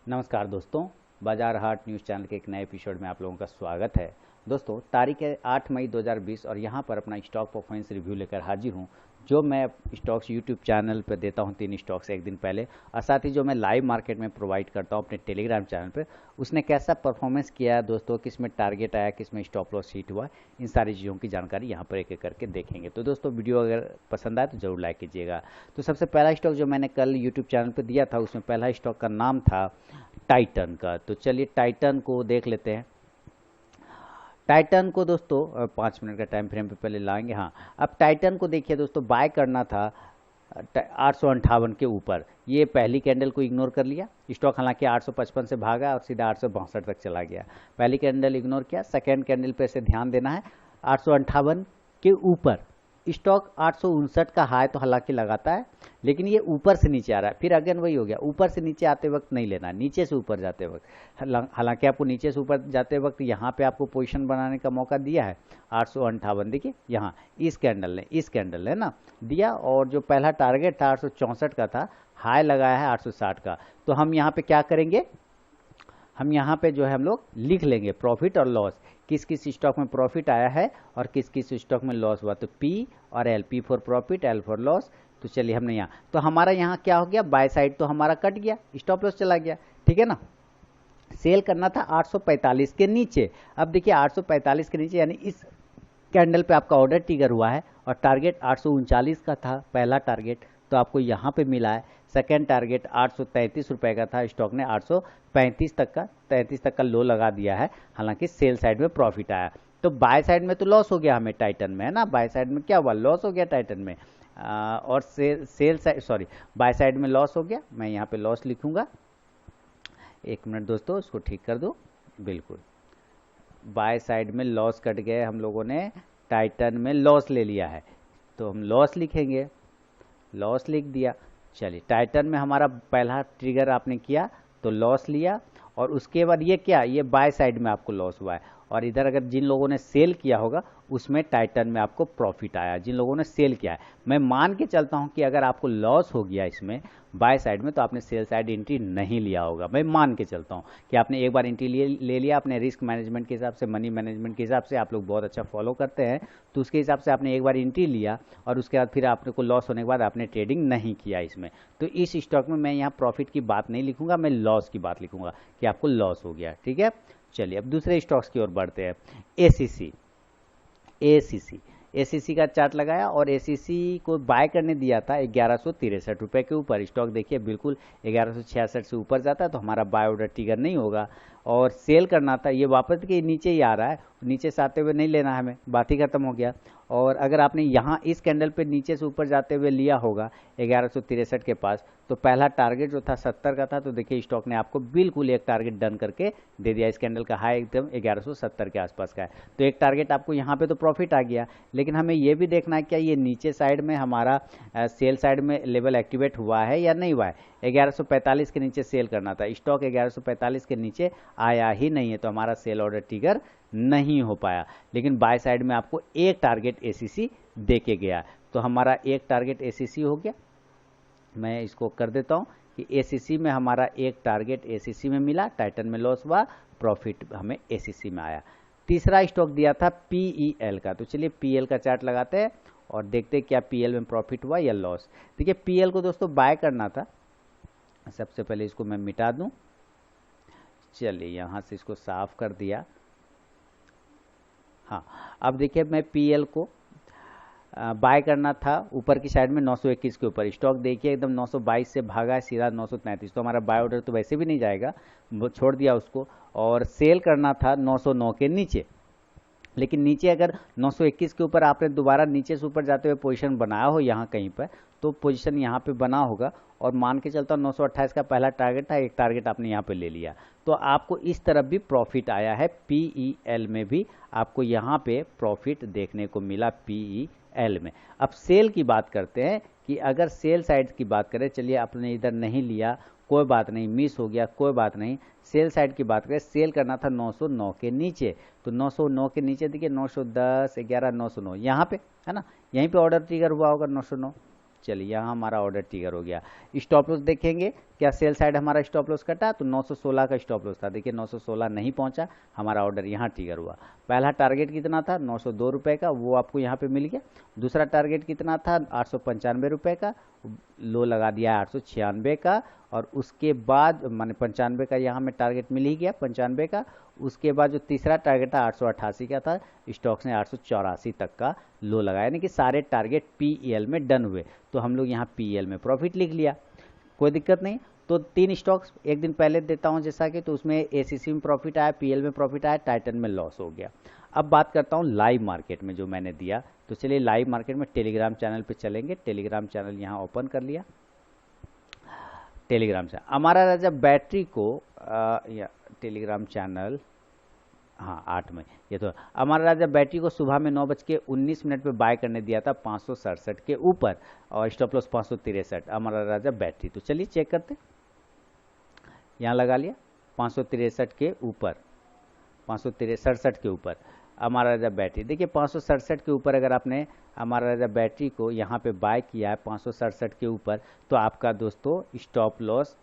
नमस्कार दोस्तों, बाजार हाट न्यूज़ चैनल के एक नए एपिसोड में आप लोगों का स्वागत है। दोस्तों, तारीख है 8 मई 2020 और यहाँ पर अपना स्टॉक परफॉर्मेंस रिव्यू लेकर हाजिर हूँ, जो मैं स्टॉक्स यूट्यूब चैनल पर देता हूँ 3 स्टॉक्स एक दिन पहले, और साथ ही जो मैं लाइव मार्केट में प्रोवाइड करता हूँ अपने टेलीग्राम चैनल पर, उसने कैसा परफॉर्मेंस किया है दोस्तों, किस में टारगेट आया, किस में स्टॉप लॉस हिट हुआ, इन सारी चीज़ों की जानकारी यहाँ पर एक एक करके देखेंगे। तो दोस्तों, वीडियो अगर पसंद आए तो ज़रूर लाइक कीजिएगा। तो सबसे पहला स्टॉक जो मैंने कल यूट्यूब चैनल पर दिया था, उसमें पहला स्टॉक का नाम था टाइटन का। तो चलिए टाइटन को देख लेते हैं। टाइटन को दोस्तों 5 मिनट का टाइम फ्रेम पे पहले लाएंगे। हाँ, अब टाइटन को देखिए दोस्तों, बाय करना था 858 के ऊपर। ये पहली कैंडल को इग्नोर कर लिया स्टॉक, हालांकि 855 से भागा और सीधा 862 तक चला गया। पहली कैंडल इग्नोर किया, सेकेंड कैंडल पे से ध्यान देना है। 858 के ऊपर स्टॉक 859 का हाई तो हालांकि लगाता है, लेकिन ये ऊपर से नीचे आ रहा है। फिर अगेन वही हो गया, ऊपर से नीचे आते वक्त नहीं लेना, नीचे से ऊपर जाते वक्त। हालांकि आपको नीचे से ऊपर जाते वक्त यहाँ पे आपको पोजीशन बनाने का मौका दिया है 858। देखिए यहाँ इस कैंडल ने ना दिया, और जो पहला टारगेट था 864 का था, हाई लगाया है 860 का। तो हम यहाँ पे क्या करेंगे, हम यहाँ पे जो है हम लोग लिख लेंगे प्रॉफिट और लॉस, किस किस स्टॉक में प्रॉफिट आया है और किस किस स्टॉक में लॉस हुआ। तो पी और L, P for profit, L for loss. तो चलिए हमने यहाँ, तो हमारा यहाँ क्या हो गया, बाय साइड तो हमारा कट गया, स्टॉप लॉस चला गया, ठीक है ना। सेल करना था 845 के नीचे। अब देखिए 845 के नीचे, यानी इस कैंडल पे आपका ऑर्डर ट्रिगर हुआ है, और टारगेट 839 का था पहला टारगेट, तो आपको यहाँ पे मिला है। सेकेंड टारगेट 833 रुपये का था, स्टॉक ने 835 तक का 33 तक का लो लगा दिया है, हालांकि सेल साइड में प्रॉफिट आया। तो बाय साइड में तो लॉस हो गया हमें टाइटन में, है ना। बाय साइड में क्या हुआ, लॉस हो गया टाइटन में, और sell side, sorry, by side में लॉस हो गया। मैं यहाँ पे लॉस लिखूंगा, एक मिनट दोस्तों, इसको ठीक कर दो। बिल्कुल, बाय साइड में लॉस कट गए, हम लोगों ने टाइटन में लॉस ले लिया है, तो हम लॉस लिखेंगे, लॉस लिख दिया। चलिए, टाइटन में हमारा पहला ट्रिगर आपने किया तो लॉस लिया, और उसके बाद ये क्या, ये बाय साइड में आपको लॉस हुआ है। और इधर अगर जिन लोगों ने सेल किया होगा उसमें टाइटन में आपको प्रॉफिट आया, जिन लोगों ने सेल किया है। मैं मान के चलता हूं कि अगर आपको लॉस हो गया इसमें बाय साइड में, तो आपने सेल साइड एंट्री नहीं लिया होगा। मैं मान के चलता हूं कि आपने एक बार एंट्री ले लिया, अपने रिस्क मैनेजमेंट के हिसाब से, मनी मैनेजमेंट के हिसाब से आप लोग बहुत अच्छा फॉलो करते हैं, तो उसके हिसाब से आपने एक बार एंट्री लिया, और उसके बाद फिर आपने को लॉस होने के बाद आपने ट्रेडिंग नहीं किया इसमें। तो इस स्टॉक में मैं यहाँ प्रॉफिट की बात नहीं लिखूंगा, मैं लॉस की बात लिखूंगा कि आपको लॉस हो गया, ठीक है। चलिए अब दूसरे स्टॉक्स की ओर बढ़ते हैं। एसीसी, एसीसी का चार्ट लगाया, और एसीसी को बाय करने दिया था 1163 रुपये के ऊपर। स्टॉक देखिए बिल्कुल 1166 से ऊपर जाता है तो हमारा बाय ऑर्डर ट्रिगर नहीं होगा। और सेल करना था, ये वापस के नीचे ही आ रहा है, नीचे से आते हुए नहीं लेना है हमें, बात ही खत्म हो गया। और अगर आपने यहाँ इस कैंडल पे नीचे से ऊपर जाते हुए लिया होगा 1163 के पास, तो पहला टारगेट जो था 70 का था, तो देखिए स्टॉक ने आपको बिल्कुल एक टारगेट डन करके दे दिया। इस कैंडल का हाई एकदम 1170 के आसपास का है, तो एक टारगेट आपको यहाँ पे तो प्रॉफिट आ गया। लेकिन हमें ये भी देखना है क्या ये नीचे साइड में हमारा सेल साइड में लेवल एक्टिवेट हुआ है या नहीं हुआ है। 1145 के नीचे सेल करना था, स्टॉक 1145 के नीचे आया ही नहीं है, तो हमारा सेल ऑर्डर ट्रिगर नहीं हो पाया। लेकिन बाय साइड में आपको एक टारगेट एसीसी दे के गया, तो हमारा एक टारगेट एसीसी हो गया। मैं इसको कर देता हूं कि एसीसी में हमारा एक टारगेट एसीसी में मिला, टाइटन में लॉस हुआ, प्रॉफिट हमें एसीसी में आया। तीसरा स्टॉक दिया था पीईएल का, तो चलिए पीएल का चार्ट लगाते हैं और देखते हैं क्या पीएल में प्रॉफिट हुआ या लॉस। देखिए पीएल को दोस्तों बाय करना था, सबसे पहले इसको मैं मिटा दूं। चलिए यहां से इसको साफ कर दिया। हाँ, अब देखिए मैं पीएल को बाय करना था ऊपर की साइड में 921 के ऊपर। स्टॉक देखिए एकदम 922 से भागा है सीधा 933, तो हमारा बाय ऑर्डर तो वैसे भी नहीं जाएगा, वो छोड़ दिया उसको। और सेल करना था 909 के नीचे, लेकिन नीचे अगर 921 के ऊपर आपने दोबारा नीचे से ऊपर जाते हुए पोजीशन बनाया हो यहाँ कहीं पर, तो पोजीशन यहाँ पे बना होगा। और मान के चलता हूँ 928 का पहला टारगेट था, एक टारगेट आपने यहाँ पे ले लिया, तो आपको इस तरफ भी प्रॉफिट आया है। पीईएल में भी आपको यहाँ पे प्रॉफिट देखने को मिला पीईएल में। अब सेल की बात करते हैं कि अगर सेल साइड की बात करें, चलिए आपने इधर नहीं लिया, कोई बात नहीं, मिस हो गया, कोई बात नहीं। सेल साइड की बात करें, सेल करना था 909 के नीचे, तो 909 के नीचे देखिए 910, 11, 909 यहाँ पे है ना, यहीं पे ऑर्डर ट्रिगर हुआ होगा 909। चलिए यहाँ हमारा ऑर्डर ट्रिगर हो गया। स्टॉप लॉस देखेंगे क्या सेल साइड हमारा स्टॉप लॉस कटा, तो 916 का स्टॉप लॉस था। देखिए 916 नहीं पहुंचा, हमारा ऑर्डर यहाँ ट्रिगर हुआ। पहला टारगेट कितना था 902 रुपये का, वो आपको यहाँ पे मिल गया। दूसरा टारगेट कितना था 895 रुपये का, लो लगा दिया है 896 का। और उसके बाद माने 95 का यहाँ में टारगेट मिल ही गया 95 का। उसके बाद जो तीसरा टारगेट था 888 का था, स्टॉक्स ने 884 तक का लो लगाया, यानी कि सारे टारगेट पीएल में डन हुए। तो हम लोग यहाँ पीएल में प्रॉफिट लिख लिया, कोई दिक्कत नहीं। तो 3 स्टॉक्स एक दिन पहले देता हूँ जैसा कि, तो उसमें एसीसी में प्रॉफिट आया, पीएल में प्रॉफिट आया, टाइटन में लॉस हो गया। अब बात करता हूँ लाइव मार्केट में जो मैंने दिया। तो चलिए लाइव मार्केट में टेलीग्राम चैनल पे चलेंगे। टेलीग्राम चैनल यहाँ ओपन कर लिया। टेलीग्राम चैनल हमारा राजा बैटरी को या टेलीग्राम चैनल, हाँ 8 में, ये तो हमारा राजा बैटरी को सुबह में 9:19 पे बाय करने दिया था 567 के ऊपर, और स्टॉप लॉस 563 हमारा राजा बैटरी। तो चलिए चेक करते, यहाँ लगा लिया 563 के ऊपर, 567 के ऊपर हमारा राजा बैटरी। देखिए 567 के ऊपर अगर आपने हमारा राजा बैटरी को यहाँ पे बाय किया है 567 के ऊपर, तो आपका दोस्तों स्टॉप लॉस,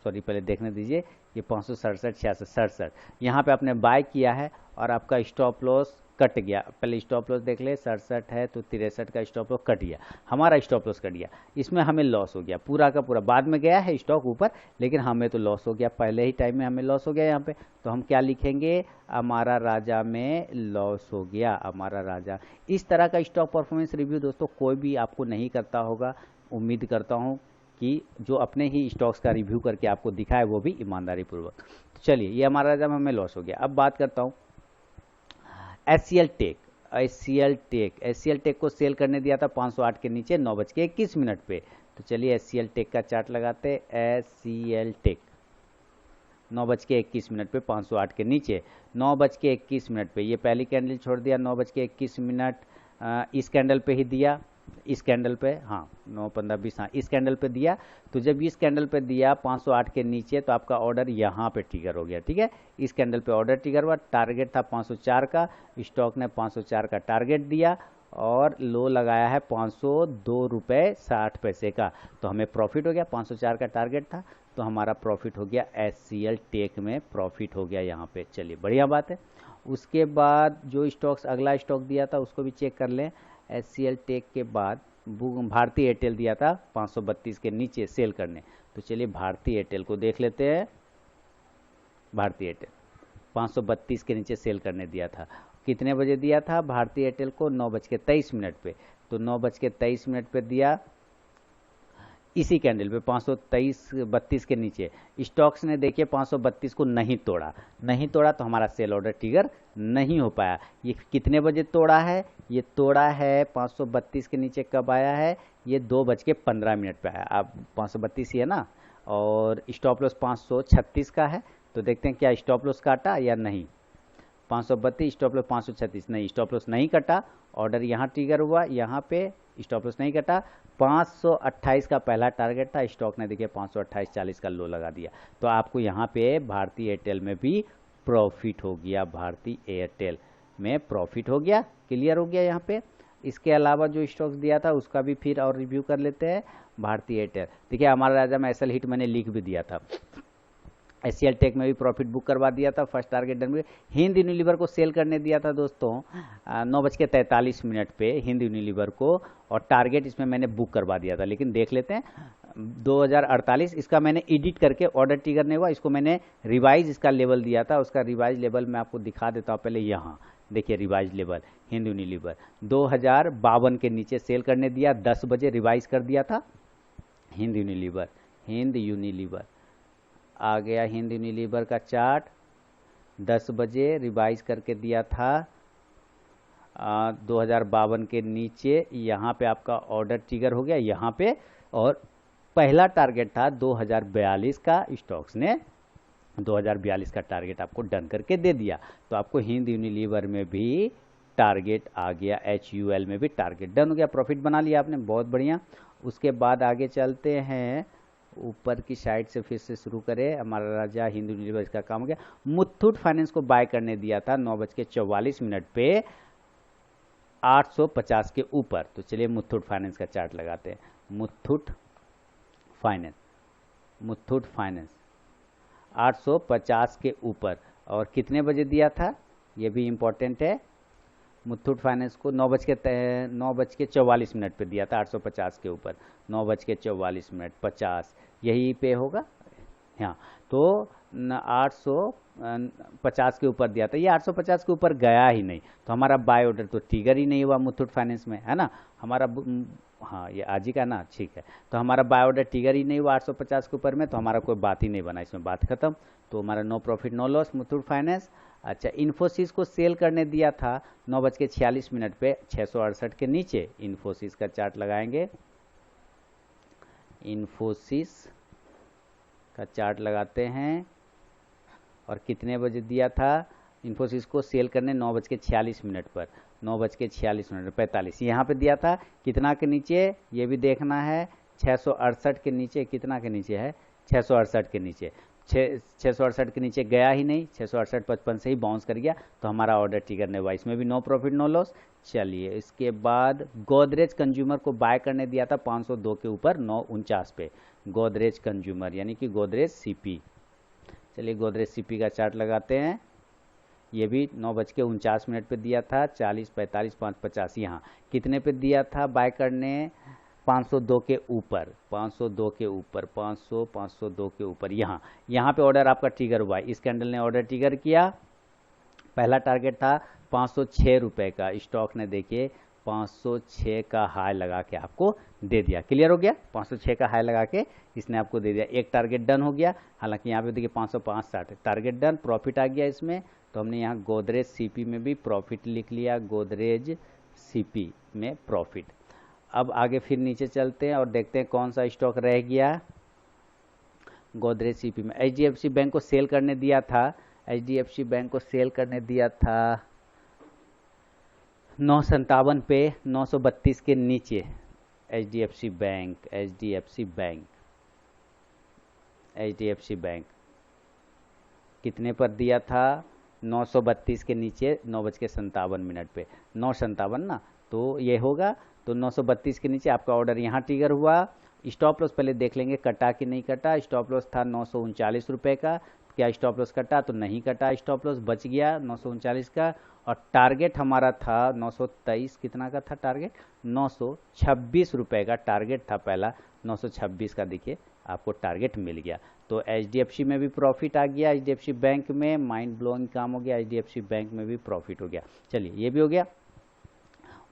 सॉरी पहले देखने दीजिए, ये 567, 66, 67 यहाँ पे आपने बाय किया है और आपका स्टॉप लॉस कट गया। पहले स्टॉप लॉस देख ले, 67 है तो 63 का स्टॉप लॉस कट गया, हमारा स्टॉप लॉस कट गया। इसमें हमें लॉस हो गया पूरा का पूरा। बाद में गया है स्टॉक ऊपर, लेकिन हमें तो लॉस हो गया, पहले ही टाइम में हमें लॉस हो गया यहाँ पे। तो हम क्या लिखेंगे, हमारा राजा में लॉस हो गया, हमारा राजा। इस तरह का स्टॉक परफॉर्मेंस रिव्यू दोस्तों कोई भी आपको नहीं करता होगा। उम्मीद करता हूँ कि जो अपने ही स्टॉक्स का रिव्यू करके आपको दिखाए वो भी ईमानदारी पूर्वक। तो चलिए ये हमारा राजा में हमें लॉस हो गया। अब बात करता हूँ एचसीएल टेक। एचसीएल टेक को सेल करने दिया था 508 के नीचे 9:21 पे। तो चलिए एचसीएल टेक का चार्ट लगाते। एचसीएल टेक 9:21 पे 508 के नीचे 9:21 पे ये पहली कैंडल छोड़ दिया। 9:21 इस कैंडल पे ही दिया, इस कैंडल पे, हाँ 9, 15, 20, हाँ इस कैंडल पे दिया। तो जब इस कैंडल पे दिया 508 के नीचे, तो आपका ऑर्डर यहाँ पे ट्रिगर हो गया। ठीक है, इस कैंडल पे ऑर्डर ट्रिगर हुआ। टारगेट था 504 का, स्टॉक ने 504 का टारगेट दिया और लो लगाया है 502 रुपये 60 पैसे का। तो हमें प्रॉफिट हो गया, 504 का टारगेट था तो हमारा प्रॉफिट हो गया, एचसीएल टेक में प्रॉफिट हो गया यहाँ पे। चलिए बढ़िया बात है। उसके बाद जो स्टॉक्स अगला स्टॉक दिया था उसको भी चेक कर लें। एचसीएल टेक के बाद भारती एयरटेल दिया था 532 के नीचे सेल करने। तो चलिए भारती एयरटेल को देख लेते हैं। भारती एयरटेल 532 के नीचे सेल करने दिया था। कितने बजे दिया था भारती एयरटेल को, 9:23 पे। तो 9:23 पे दिया इसी कैंडल पे 532 के नीचे। स्टॉक्स ने देखिए 532 को नहीं तोड़ा तो हमारा सेल ऑर्डर ट्रिगर नहीं हो पाया। ये कितने बजे तोड़ा है, ये तोड़ा है 532 के नीचे कब आया है, ये 2:15 पे आया। अब 532 ही है ना, और स्टॉप लॉस 536 का है। तो देखते हैं क्या स्टॉप लॉस काटा या नहीं। 532 स्टॉप लॉस 536, नहीं स्टॉप लॉस नहीं कटा, ऑर्डर यहाँ ट्रिगर हुआ, यहाँ पे स्टॉप लॉस नहीं कटा। 528 का पहला टारगेट था, स्टॉक ने देखिए 528.40 का लो लगा दिया। तो आपको यहाँ पे भारती एयरटेल में भी प्रॉफिट हो गया, भारती एयरटेल में प्रॉफिट हो गया, क्लियर हो गया यहाँ पे। इसके अलावा जो स्टॉक्स दिया था उसका भी फिर और रिव्यू कर लेते हैं। भारती एयरटेल देखिए हमारा राजा में एसएल हिट मैंने लिख भी दिया था। एचसीएल टेक में भी प्रॉफिट बुक करवा दिया था, फर्स्ट टारगेट डन में। हिंद यूनिलीवर को सेल करने दिया था दोस्तों 9:43 पे हिंद यूनिलीवर को, और टारगेट इसमें मैंने बुक करवा दिया था। लेकिन देख लेते हैं 2048, इसका मैंने एडिट करके ऑर्डर ट्रिगर नहीं हुआ, इसको मैंने रिवाइज इसका लेवल दिया था। उसका रिवाइज लेवल मैं आपको दिखा देता हूँ पहले। यहाँ देखिए रिवाइज लेवल हिंद यूनिलीवर 2052 के नीचे सेल करने दिया, 10 बजे रिवाइज कर दिया था। हिंद यूनिलीवर आ गया, हिंद यूनिलीवर का चार्ट 10 बजे रिवाइज करके दिया था 2052 के नीचे। यहाँ पे आपका ऑर्डर ट्रिगर हो गया यहाँ पे, और पहला टारगेट था 2042 का, स्टॉक्स ने 2042 का टारगेट आपको डन करके दे दिया। तो आपको हिंद यूनिलीवर में भी टारगेट आ गया, HUL में भी टारगेट डन हो गया, प्रॉफिट बना लिया आपने, बहुत बढ़िया। उसके बाद आगे चलते हैं, ऊपर की साइड से फिर से शुरू करें। हमारा राजा हिंद यूनिलीवर इसका काम हो गया। मुथूट फाइनेंस को बाय करने दिया था 9:44 पे 850 के ऊपर। तो चलिए मुथूट फाइनेंस का चार्ट लगाते हैं। मुथूट फाइनेंस मुथूट फाइनेंस 850 के ऊपर, और कितने बजे दिया था ये भी इम्पोर्टेंट है। मुथूट फाइनेंस को 9:44 पे दिया था 850 के ऊपर, 9:44 50 यही पे होगा। हाँ, तो 850 के ऊपर दिया था, ये 850 के ऊपर गया ही नहीं, तो हमारा बाय ऑर्डर तो ट्रिगर ही नहीं हुआ मुथूट फाइनेंस में, है ना। हमारा हाँ ये आज ही का ना, ठीक है, तो हमारा बाय ऑर्डर ट्रिगर ही नहीं हुआ 850 के ऊपर में, तो हमारा कोई बात ही नहीं बना, इसमें बात खत्म। तो हमारा no profit no loss Muthoot Finance. अच्छा, इन्फोसिस को सेल करने दिया था 9:46 पे 668 के नीचे। इन्फोसिस का चार्ट लगाएंगे, इन्फोसिस का चार्ट लगाते हैं, और कितने बजे दिया था इन्फोसिस को सेल करने 9:46 पर, 9:46 45 यहाँ पे दिया था। कितना के नीचे ये भी देखना है, 668 के नीचे, कितना के नीचे है 668 के नीचे, 668 के नीचे गया ही नहीं, 668.55 से ही बाउंस कर गया, तो हमारा ऑर्डर ट्रिगर नहीं हुआ, इसमें भी नो प्रॉफिट नो लॉस। चलिए, इसके बाद गोदरेज कंज्यूमर को बाय करने दिया था 502 के ऊपर 949 पे, गोदरेज कंज्यूमर यानी कि गोदरेज सीपी। चलिए गोदरेज सीपी का चार्ट लगाते हैं, ये भी 9:49 पे दिया था, 40 45 550 यहाँ कितने पे दिया था बाय करने 502 के ऊपर, 502 के ऊपर, 502 के ऊपर, यहाँ पे ऑर्डर आपका ट्रिगर हुआ है, इस कैंडल ने ऑर्डर ट्रिगर किया। पहला टारगेट था 506 रुपये का, स्टॉक ने देखिए 506 का हाई लगा के आपको दे दिया, क्लियर हो गया, 506 का हाई लगा के इसने आपको दे दिया, एक टारगेट डन हो गया। हालांकि यहाँ पे देखिए 565 टारगेट डन, प्रॉफिट आ गया इसमें, तो हमने यहाँ गोदरेज सीपी में भी प्रॉफिट लिख लिया, गोदरेज सीपी में प्रॉफिट। अब आगे फिर नीचे चलते हैं और देखते हैं कौन सा स्टॉक रह गया गोदरेज सीपी में। एचडीएफसी बैंक को सेल करने दिया था, एचडीएफसी बैंक को सेल करने दिया था 957 पे 932 के नीचे। HDFC bank, HDFC bank, HDFC bank कितने पर दिया था 932 के नीचे 9:57 पे, 9:57 ना, तो ये होगा, तो 932 के नीचे आपका ऑर्डर यहाँ ट्रिगर हुआ। स्टॉप लॉस पहले देख लेंगे कटा कि नहीं कटा, स्टॉप लॉस था 939 रुपये का, क्या स्टॉप लॉस कटा, तो नहीं कटा, स्टॉप लॉस बच गया 939 का, और टारगेट हमारा था 923, कितना का था टारगेट 926 रुपये का टारगेट था पहला, 926 का देखिए आपको टारगेट मिल गया। तो एचडीएफसी में भी प्रॉफिट आ गया, एचडीएफसी बैंक में माइंड ब्लोइंग काम हो गया, एचडीएफसी बैंक में भी प्रॉफिट हो गया। चलिए ये भी हो गया।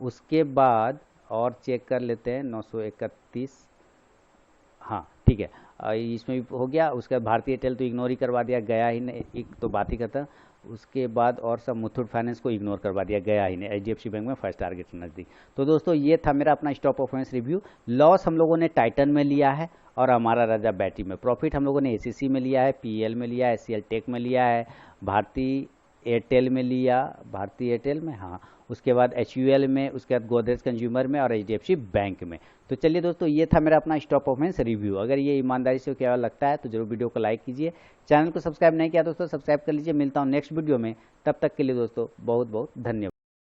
उसके बाद और चेक कर लेते हैं 931, हाँ ठीक है, इसमें भी हो गया। उसके बाद भारतीय एयरटेल तो इग्नोर ही करवा दिया, गया ही नहीं, एक तो बात ही करता। उसके बाद और सब मुथूट फाइनेंस को इग्नोर करवा दिया, गया ही नहीं, एचडीएफसी बैंक में फर्स्ट टारगेट नजदीक। तो दोस्तों ये था मेरा अपना स्टॉक परफॉर्मेंस रिव्यू। लॉस हम लोगों ने टाइटन में लिया है, और हमारा राजा बैटरी में। प्रॉफिट हम लोगों ने एसीसी में लिया है, पीएल में लिया है, एससीएल टेक में लिया है, भारतीय एयरटेल में लिया, भारतीय एयरटेल में, हाँ, उसके बाद एचयूएल में, उसके बाद गोदरेज कंज्यूमर में, और एचडीएफसी बैंक में। तो चलिए दोस्तों ये था मेरा अपना स्टॉक परफॉर्मेंस रिव्यू। अगर ये ईमानदारी से क्या लगता है तो जरूर वीडियो को लाइक कीजिए, चैनल को सब्सक्राइब नहीं किया दोस्तों सब्सक्राइब कर लीजिए। मिलता हूँ नेक्स्ट वीडियो में, तब तक के लिए दोस्तों बहुत बहुत धन्यवाद।